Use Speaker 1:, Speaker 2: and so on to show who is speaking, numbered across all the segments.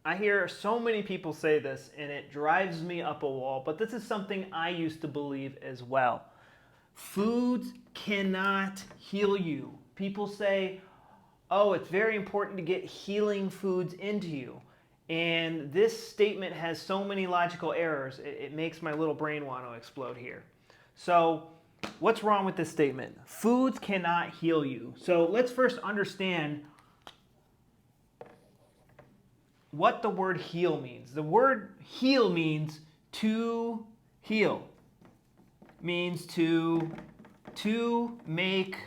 Speaker 1: I hear so many people say this, and it drives me up a wall, but this is something I used to believe as well. Foods cannot heal you. People say, oh, it's very important to get healing foods into you. And this statement has so many logical errors, it makes my little brain want to explode here. So, what's wrong with this statement? Foods cannot heal you. So, let's first understand what the word heal means. The word heal means to heal, means to make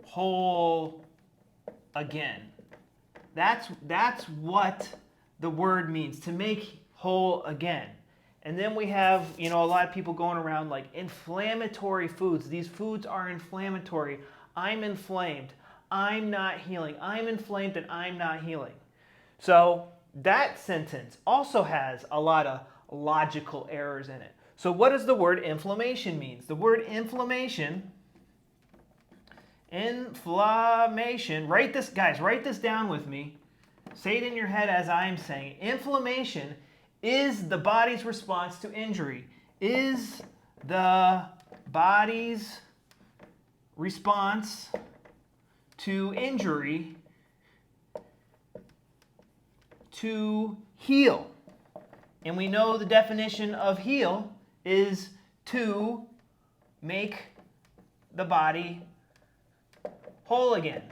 Speaker 1: whole again. That's what the word means, to make whole again. And then we have, a lot of people going around like inflammatory foods. These foods are inflammatory. I'm inflamed. I'm not healing. I'm inflamed and I'm not healing. So that sentence also has a lot of logical errors in it. So what does the word inflammation mean? The word inflammation, write this, guys, write this down with me. Say it in your head as I'm saying. Inflammation is the body's response to injury. Is the body's response to injury to heal. And we know the definition of heal is to make the body whole again.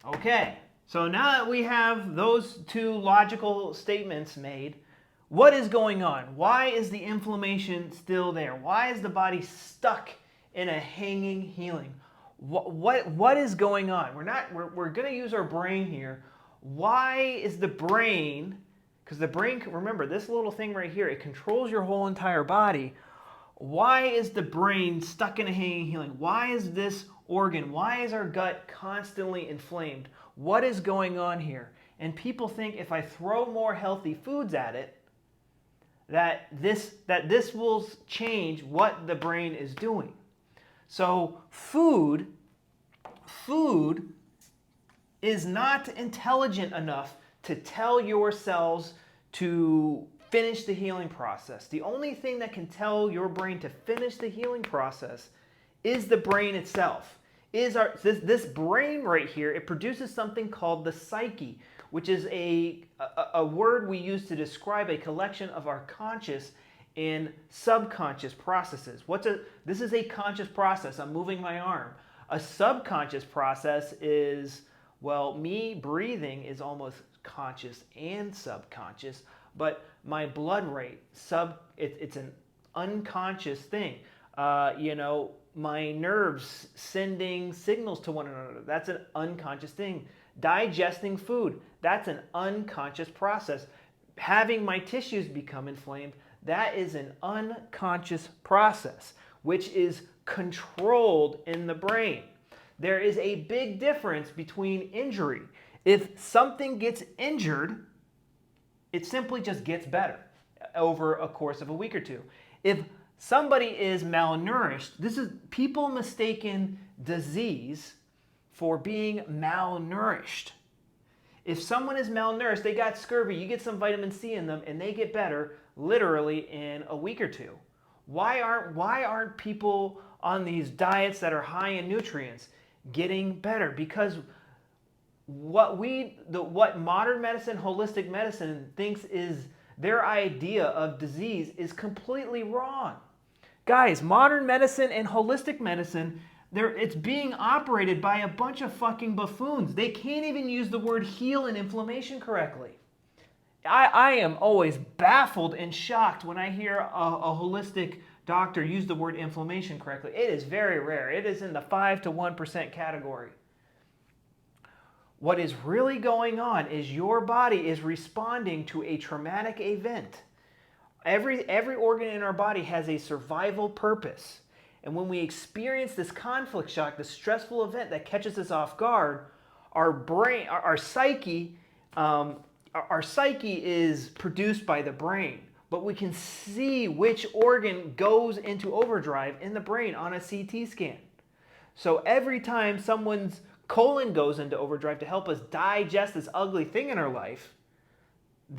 Speaker 1: Okay, so now that we have those two logical statements made, what is going on? Why is the inflammation still there? Why is the body stuck in a hanging healing? What is going on? We're going to use our brain here. Why is the brain, because the brain, remember this little thing right here, it controls your whole entire body. Why is the brain stuck in a hanging healing? Why is this organ, why is our gut constantly inflamed? What is going on here? And people think if I throw more healthy foods at it, that this will change what the brain is doing. So food is not intelligent enough to tell your cells to finish the healing process. The only thing that can tell your brain to finish the healing process is the brain itself. This brain right here, it produces something called the psyche, which is a word we use to describe a collection of our conscious and subconscious processes. This is a conscious process. I'm moving my arm. A subconscious process is, well, me breathing is almost conscious and subconscious, but my blood rate, it's an unconscious thing. My nerves sending signals to one another, that's an unconscious thing. Digesting food, that's an unconscious process. Having my tissues become inflamed, that is an unconscious process, which is controlled in the brain. There is a big difference between injury. If something gets injured, it simply just gets better over a course of a week or two. If somebody is malnourished, this is people mistaken disease for being malnourished. If someone is malnourished, they got scurvy, you get some vitamin C in them and they get better literally in a week or two. Why aren't people on these diets that are high in nutrients getting better? Because what modern medicine, holistic medicine thinks is their idea of disease is completely wrong. Guys, modern medicine and holistic medicine, it's being operated by a bunch of fucking buffoons. They can't even use the word heal and inflammation correctly. I am always baffled and shocked when I hear a holistic doctor use the word inflammation correctly. It is very rare. It is in the 5 to 1% category. What is really going on is your body is responding to a traumatic event. Every organ in our body has a survival purpose. And when we experience this conflict shock, this stressful event that catches us off guard, our brain, our psyche is produced by the brain. But we can see which organ goes into overdrive in the brain on a CT scan. So every time someone's colon goes into overdrive to help us digest this ugly thing in our life,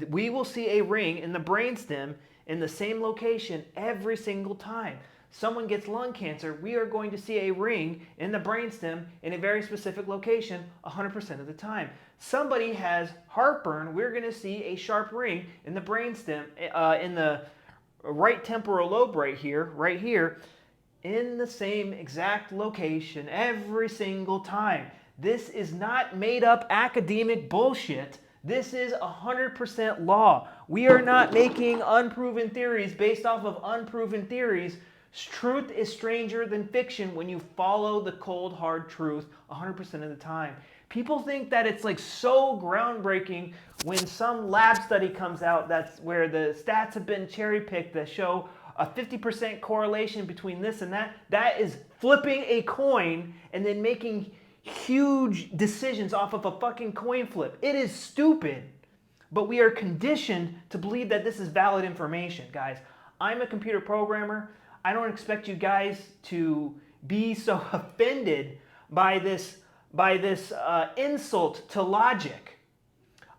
Speaker 1: we will see a ring in the brainstem in the same location every single time. Someone gets lung cancer, we are going to see a ring in the brainstem in a very specific location 100% of the time. Somebody has heartburn, we're going to see a sharp ring in the brainstem, in the right temporal lobe right here, in the same exact location every single time. This is not made up academic bullshit. This is 100% law. We are not making unproven theories based off of unproven theories. Truth is stranger than fiction when you follow the cold, hard truth 100% of the time. People think that it's like so groundbreaking when some lab study comes out that's where the stats have been cherry-picked that show a 50% correlation between this and that. That is flipping a coin and then making huge decisions off of a fucking coin flip. It is stupid, but we are conditioned to believe that this is valid information, guys. I'm a computer programmer. I don't expect you guys to be so offended by this insult to logic.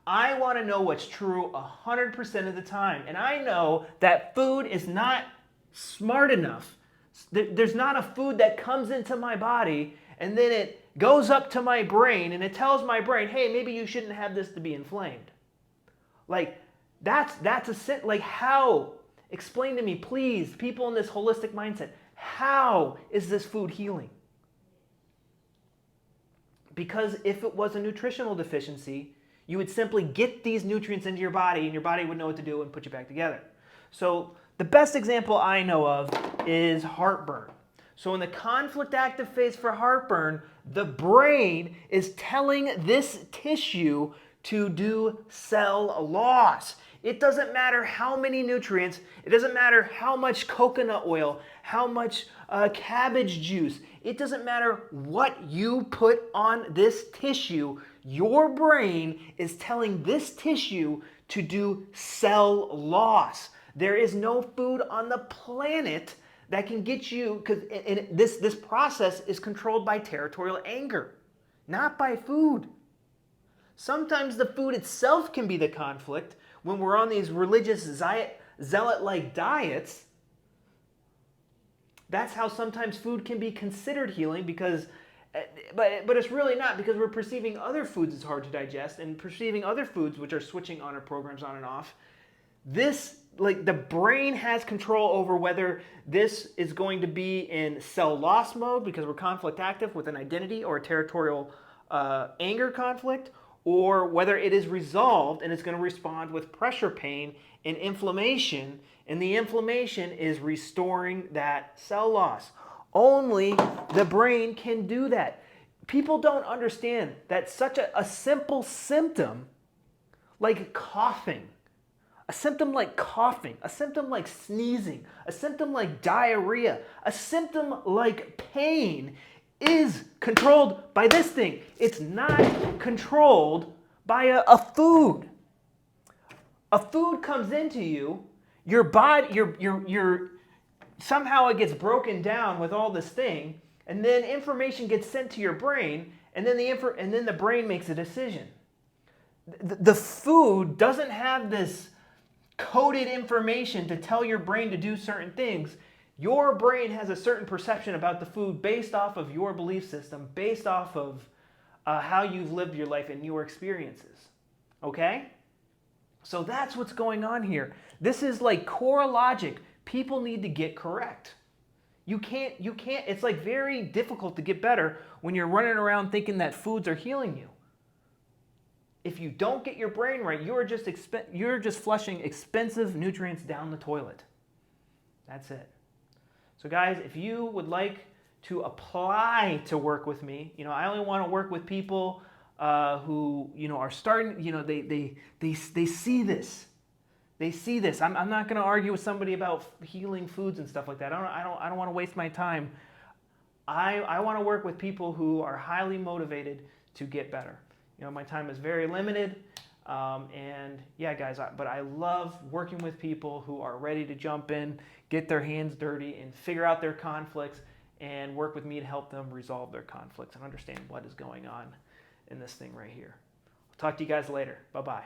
Speaker 1: I want to know what's true 100% of the time. And I know that food is not smart enough. There's not a food that comes into my body and then it goes up to my brain and it tells my brain, hey, maybe you shouldn't have this to be inflamed. Like, that's a sin. Like, how? Explain to me, please, people in this holistic mindset, how is this food healing? Because if it was a nutritional deficiency, you would simply get these nutrients into your body and your body would know what to do and put you back together. So the best example I know of is heartburn. So in the conflict active phase for heartburn, the brain is telling this tissue to do cell loss. It doesn't matter how many nutrients, it doesn't matter how much coconut oil, how much cabbage juice, it doesn't matter what you put on this tissue, your brain is telling this tissue to do cell loss. There is no food on the planet that can get you, because this process is controlled by territorial anger, not by food. Sometimes the food itself can be the conflict when we're on these religious zealot-like diets. That's how sometimes food can be considered healing, because, but it's really not, because we're perceiving other foods as hard to digest and perceiving other foods which are switching on our programs on and off. This, like, the brain has control over whether this is going to be in cell loss mode because we're conflict active with an identity or a territorial anger conflict, or whether it is resolved and it's going to respond with pressure pain and inflammation, and the inflammation is restoring that cell loss. Only the brain can do that. People don't understand that such a simple symptom like coughing, a symptom like coughing, a symptom like sneezing, a symptom like diarrhea, a symptom like pain is controlled by this thing. It's not controlled by a food. A food comes into you, your body, your somehow it gets broken down with all this thing, and then information gets sent to your brain, and then the brain makes a decision. The food doesn't have this coded information to tell your brain to do certain things. Your brain has a certain perception about the food based off of your belief system, based off of how you've lived your life and your experiences. Okay? So that's what's going on here. This is like core logic. People need to get correct. You can't, it's like very difficult to get better when you're running around thinking that foods are healing you. If you don't get your brain right, you're just flushing expensive nutrients down the toilet. That's it. So guys, if you would like to apply to work with me, I only want to work with people who, are starting, they see this. They see this. I'm not going to argue with somebody about healing foods and stuff like that. I don't want to waste my time. I want to work with people who are highly motivated to get better. My time is very limited. And yeah, guys, but I love working with people who are ready to jump in, get their hands dirty, and figure out their conflicts and work with me to help them resolve their conflicts and understand what is going on in this thing right here. I'll talk to you guys later. Bye-bye.